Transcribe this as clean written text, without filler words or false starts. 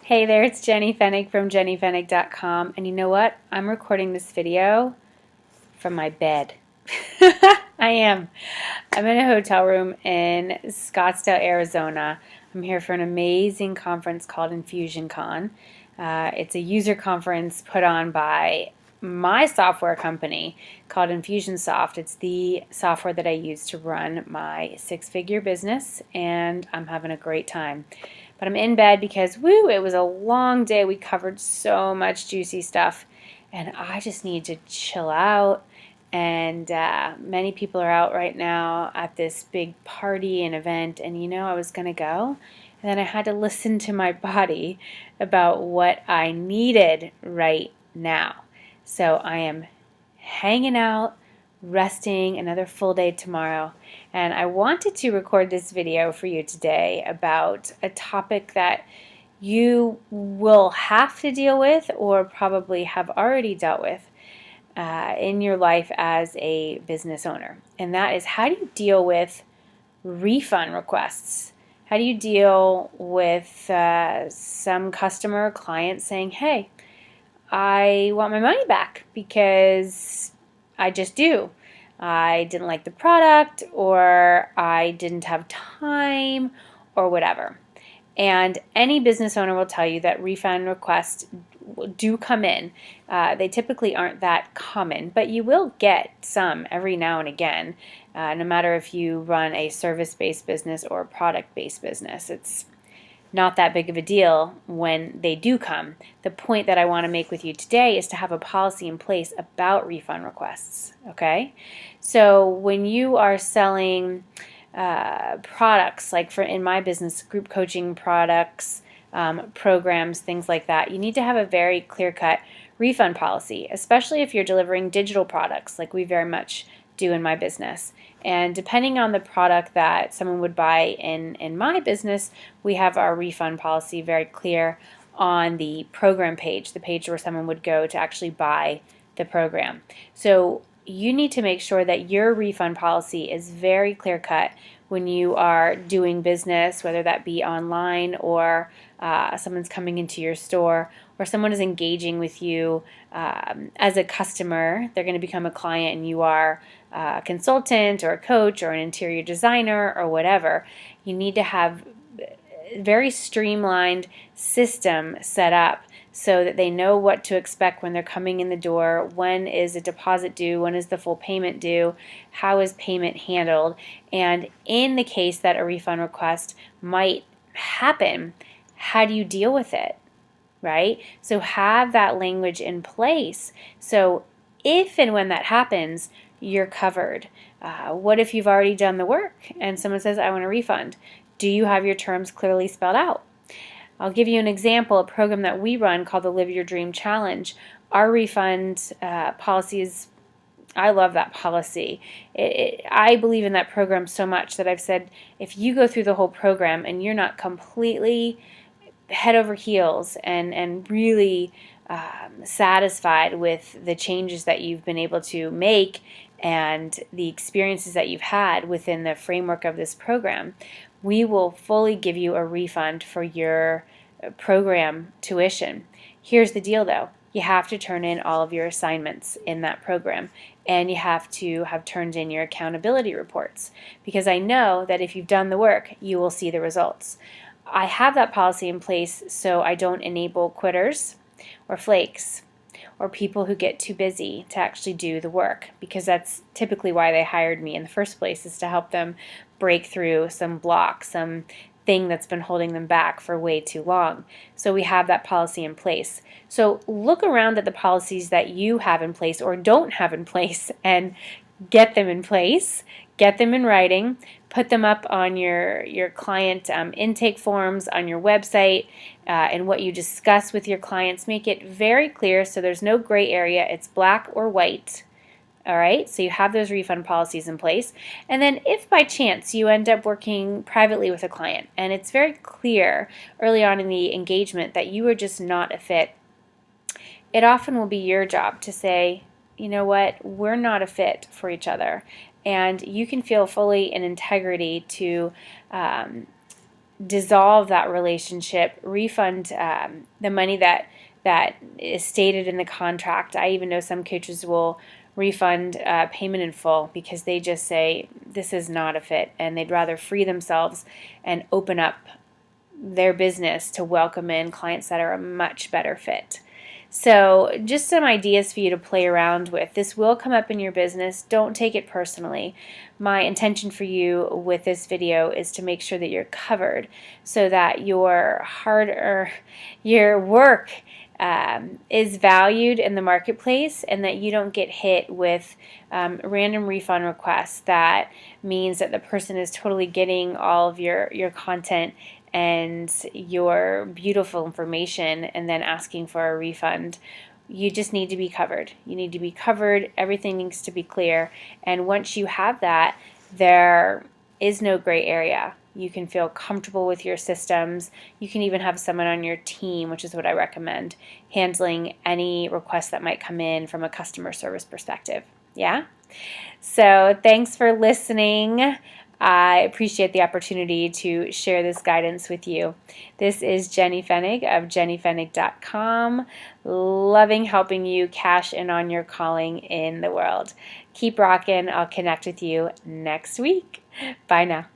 Hey there, it's Jenny Fennig from jennyfennig.com, and you know what? I'm recording this video from my bed. I am. I'm in a hotel room in Scottsdale, Arizona. I'm here for an amazing conference called InfusionCon. It's a user conference put on by my software company called Infusionsoft. It's the software that I use to run my six-figure business, and I'm having a great time. But I'm in bed because, woo, it was a long day. We covered so much juicy stuff, and I just need to chill out. And many people are out right now at this big party and event, and I was going to go, and then I had to listen to my body about what I needed right now. So I am hanging out, resting, another full day tomorrow. And I wanted to record this video for you today about a topic that you will have to deal with or probably have already dealt with in your life as a business owner. And that is, how do you deal with refund requests? How do you deal with some customer or client saying, hey, I want my money back because I just do. I didn't like the product, or I didn't have time, or whatever. And any business owner will tell you that refund requests do come in. They typically aren't that common, but you will get some every now and again, no matter if you run a service-based business or a product-based business. It's not that big of a deal when they do come. The point that I want to make with you today is to have a policy in place about refund requests, okay? So when you are selling products, like in my business, group coaching products, programs, things like that, you need to have a very clear-cut refund policy, especially if you're delivering digital products like we very much do in my business. And depending on the product that someone would buy in my business, we have our refund policy very clear on the program page, the page where someone would go to actually buy the program. So you need to make sure that your refund policy is very clear cut when you are doing business, whether that be online or someone's coming into your store, or someone is engaging with you as a customer. They're going to become a client and you are a consultant or a coach or an interior designer or whatever. You need to have a very streamlined system set up so that they know what to expect when they're coming in the door. When is a deposit due? When is the full payment due? How is payment handled? And in the case that a refund request might happen, how do you deal with it, right? So have that language in place. So if and when that happens, you're covered. What if you've already done the work and someone says, I want a refund? Do you have your terms clearly spelled out? I'll give you an example, a program that we run called the Live Your Dream Challenge. Our refund policy is, I love that policy. I believe in that program so much that I've said, if you go through the whole program and you're not completely head over heels and really satisfied with the changes that you've been able to make and the experiences that you've had within the framework of this program, we will fully give you a refund for your program tuition. Here's the deal though. You have to turn in all of your assignments in that program, and you have to have turned in your accountability reports, because I know that if you've done the work, you will see the results. I have that policy in place so I don't enable quitters or flakes or people who get too busy to actually do the work, because that's typically why they hired me in the first place, is to help them break through some block, some thing that's been holding them back for way too long. So we have that policy in place. So look around at the policies that you have in place or don't have in place and get them in place, get them in writing, put them up on your client intake forms on your website, and what you discuss with your clients. Make it very clear so there's no gray area. It's black or white. All right, so you have those refund policies in place. And then if by chance you end up working privately with a client and it's very clear early on in the engagement that you are just not a fit, it often will be your job to say, you know what, we're not a fit for each other. And you can feel fully in integrity to dissolve that relationship, refund the money that is stated in the contract. I even know some coaches will refund payment in full because they just say this is not a fit, and they'd rather free themselves and open up their business to welcome in clients that are a much better fit. So just some ideas for you to play around with. This will come up in your business. Don't take it personally. My intention for you with this video is to make sure that you're covered so that your work is valued in the marketplace, and that you don't get hit with random refund requests. That means that the person is totally getting all of your content and your beautiful information and then asking for a refund. You just need to be covered. You need to be covered. Everything needs to be clear. And once you have that, there is no gray area. You can feel comfortable with your systems. You can even have someone on your team, which is what I recommend, handling any requests that might come in from a customer service perspective. Yeah? So thanks for listening. I appreciate the opportunity to share this guidance with you. This is Jenny Fenig of jennyfenig.com, loving helping you cash in on your calling in the world. Keep rocking. I'll connect with you next week. Bye now.